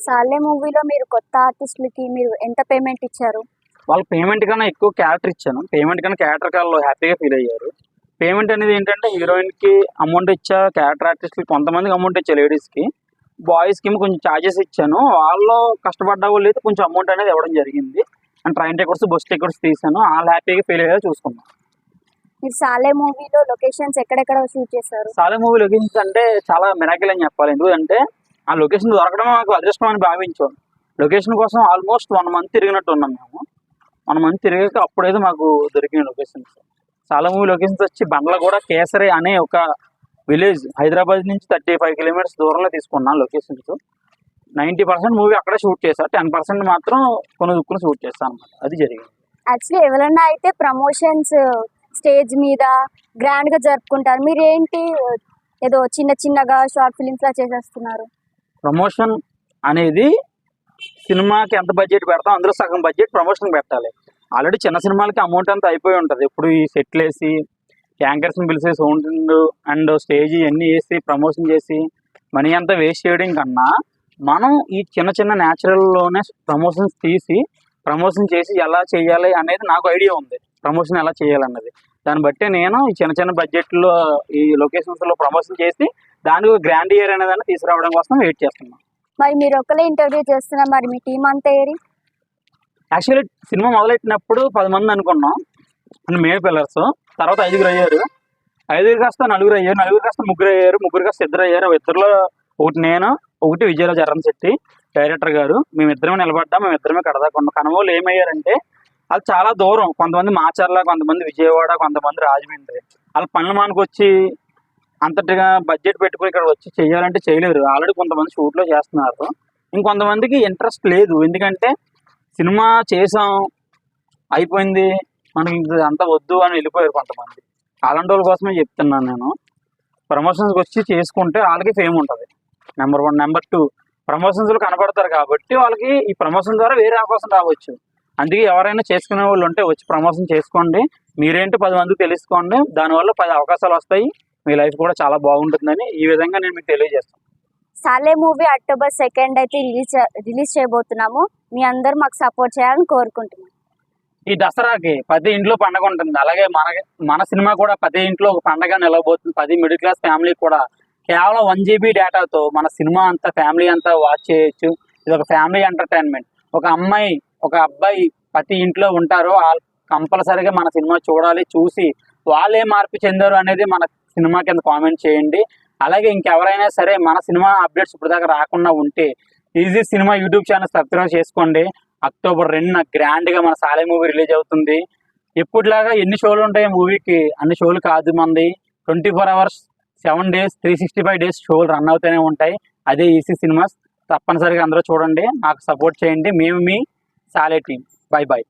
సాలే మూవీలో మీరు కొత్త ఆర్టిస్టులకి మీరు ఎంత పేమెంట్ ఇచ్చారు? వాళ్ళ పేమెంట్ కన్నా ఎక్కువ క్యారెక్టర్ ఇచ్చాను. పేమెంట్ కన్నా క్యారెక్టర్ వాళ్ళు హ్యాపీగా ఫీల్ అయ్యారు. పేమెంట్ అనేది ఏంటంటే హీరోయిన్కి అమౌంట్ ఇచ్చా, క్యారెక్టర్ ఆర్టిస్ట్కి కొంతమందికి అమౌంట్ ఇచ్చా, లేడీస్కి బాయ్స్కి కొంచెం ఛార్జెస్ ఇచ్చాను. వాళ్ళు కష్టపడ్డా వాళ్ళు అయితే కొంచెం అమౌంట్ అనేది ఇవ్వడం జరిగింది. And train tickets, bus tickets తీసాను. వాళ్ళు హ్యాపీగా ఫీల్ అయ్యేలా చూసుకున్నాను. మీరు సాలే మూవీలో లొకేషన్స్ ఎక్కడెక్కడ షూట్ చేశారు? సాలే మూవీ లొకేషన్స్ అంటే చాలా మిరాకిల్ అని చెప్పాలి. ఎందుకంటే ఆ లొకేషన్ దొరకడం మాకు అదృష్టం అని భావించాం. లొకేషన్ కోసం ఆల్మోస్ట్ 1 month తిరిగినట్టు ఉన్నాం మేము. 1 month తిరిగాక అప్పుడైతే మాకు దొరికిన లొకేషన్స్. సాలే మూవీ లొకేషన్స్ వచ్చి బండ్లగూడ కేసరి అనే ఒక విలేజ్, హైదరాబాద్ నుంచి 35 kilometers దూరంలో తీసుకున్నాను లొకేషన్స్. 90% మూవీ అక్కడే షూట్ చేశాను, 10% మాత్రం కొన్ని దుక్కును షూట్ చేస్తాను అనమాట. అది జరిగింది. యాక్చువల్లీ ఎవరైనా అయితే ప్రమోషన్స్ స్టేజ్ మీద గ్రాండ్గా జరుపుకుంటారు, మీరు ఏంటి ఏదో చిన్నగా షార్ట్ ఫిలిమ్స్ లా చేసేస్తున్నారు? ప్రమోషన్ అనేది సినిమాకి ఎంత బడ్జెట్ పెడతాం అందులో సగం బడ్జెట్ ప్రమోషన్ పెట్టాలి. ఆల్రెడీ చిన్న సినిమాలకి అమౌంట్ అంతా అయిపోయి ఉంటుంది. ఇప్పుడు ఈ సెట్లు వేసి, యాంకర్స్ని పిలిచి, సౌండ్ అండ్ స్టేజ్ ఇవన్నీ వేసి ప్రమోషన్ చేసి మనీ అంతా వేస్ట్ చేయడం కన్నా మనం ఈ చిన్న న్యాచురల్లోనే ప్రమోషన్స్ తీసి ప్రమోషన్ చేసి ఎలా చేయాలి అనేది నాకు ఐడియా ఉంది. ప్రమోషన్ ఎలా చేయాలన్నది దాన్ని బట్టి నేను ఈ చిన్న బడ్జెట్లో ఈ లొకేషన్స్లో ప్రమోషన్ చేసి దానికి ఒక గ్రాండ్ ఇయర్ అనేదాన్ని తీసుకురావడం కోసం వెయిట్ చేస్తున్నాను. మరి మీరు ఒక్కలే ఇంటర్వ్యూ చేస్తున్నా, మరి మీ టీం అంతా ఏరి? యాక్చువల్లీ సినిమా మొదలెట్టినప్పుడు 10 మంది అనుకున్నాం, మేల్ పిల్లర్స్. తర్వాత 5 అయ్యారు, 5 కాస్త 4 అయ్యారు, 4 కాస్త 3 అయ్యారు, 3 కాస్త 2 అయ్యారు. 2లో ఒకటి నేను, ఒకటి విజయరాజు ఎర్రంశెట్టి డైరెక్టర్ గారు. మేమిద్దరమే నిలబడ్డా, మేమిద్దరమే కడదాకున్నాం. కనవోళ్ళు ఏమయ్యారంటే అది చాలా దూరం, కొంతమంది మాచర్ల, కొంతమంది విజయవాడ, కొంతమంది రాజమండ్రి. వాళ్ళ పనులు మానుకొచ్చి అంతటిగా బడ్జెట్ పెట్టుకుని ఇక్కడ వచ్చి చేయాలంటే చేయలేరు. ఆల్రెడీ కొంతమంది షూట్లో చేస్తున్నారు, ఇంకొంతమందికి ఇంట్రెస్ట్ లేదు. ఎందుకంటే సినిమా చేసాం అయిపోయింది, మనకి అంతా వద్దు అని వెళ్ళిపోయారు కొంతమంది. అలాంటి వాళ్ళ కోసమే చెప్తున్నాను నేను. ప్రమోషన్స్కి వచ్చి చేసుకుంటే వాళ్ళకి ఫేమ్ ఉంటుంది, నెంబర్ 1. నెంబర్ 2, ప్రమోషన్స్లో కనపడతారు కాబట్టి వాళ్ళకి ఈ ప్రమోషన్ ద్వారా వేరే అవకాశం రావచ్చు. అందుకే ఎవరైనా చేసుకునే వాళ్ళు ఉంటే వచ్చి ప్రమోషన్ చేసుకోండి. మీరేంటో 10 మందికి తెలుసుకోండి, దానివల్ల 10 అవకాశాలు వస్తాయి, మీ లైఫ్ కూడా చాలా బాగుంటుందని ఈ విధంగా నేను మీకు తెలియజేస్తాను. సాలే మూవీ October 2 అయితే రిలీజ్ చేయబోతున్నాము. మీ అందరూ మాకు సపోర్ట్ చేయాలని కోరుకుంటున్నాను. ఈ దసరాకి ప్రతి ఇంట్లో పండగ ఉంటుంది, అలాగే మన సినిమా కూడా ప్రతి ఇంట్లో ఒక పండగ నిలవబోతుంది. 10 మిడిల్ క్లాస్ ఫ్యామిలీ కూడా కేవలం 1 GB డేటాతో మన సినిమా అంతా ఫ్యామిలీ అంతా వాచ్ చేయొచ్చు. ఇది ఒక ఫ్యామిలీ ఎంటర్టైన్మెంట్. ఒక అమ్మాయి, ఒక అబ్బాయి ప్రతి ఇంట్లో ఉంటారో వాళ్ళు కంపల్సరీగా మన సినిమా చూడాలి. చూసి వాళ్ళే మార్పు చెందారు అనేది మన సినిమా కింద కామెంట్ చేయండి. అలాగే ఇంకెవరైనా సరే మన సినిమా అప్డేట్స్ ఇప్పటిదాకా రాకుండా ఉంటే easy cinema YouTube channel subscribe చేసుకోండి. October 2 గ్రాండ్గా మన సాలే మూవీ రిలీజ్ అవుతుంది. ఎప్పుడులాగా ఎన్ని షోలు ఉంటాయి మూవీకి, అన్ని షోలు కాదు మంది. 24 hours 7 days 365 days షోలు రన్ అవుతూనే ఉంటాయి. అదే ఈసీ సినిమాస్. తప్పనిసరిగా అందరూ చూడండి, నాకు సపోర్ట్ చేయండి. మేము మీ సాలే టీం. బై.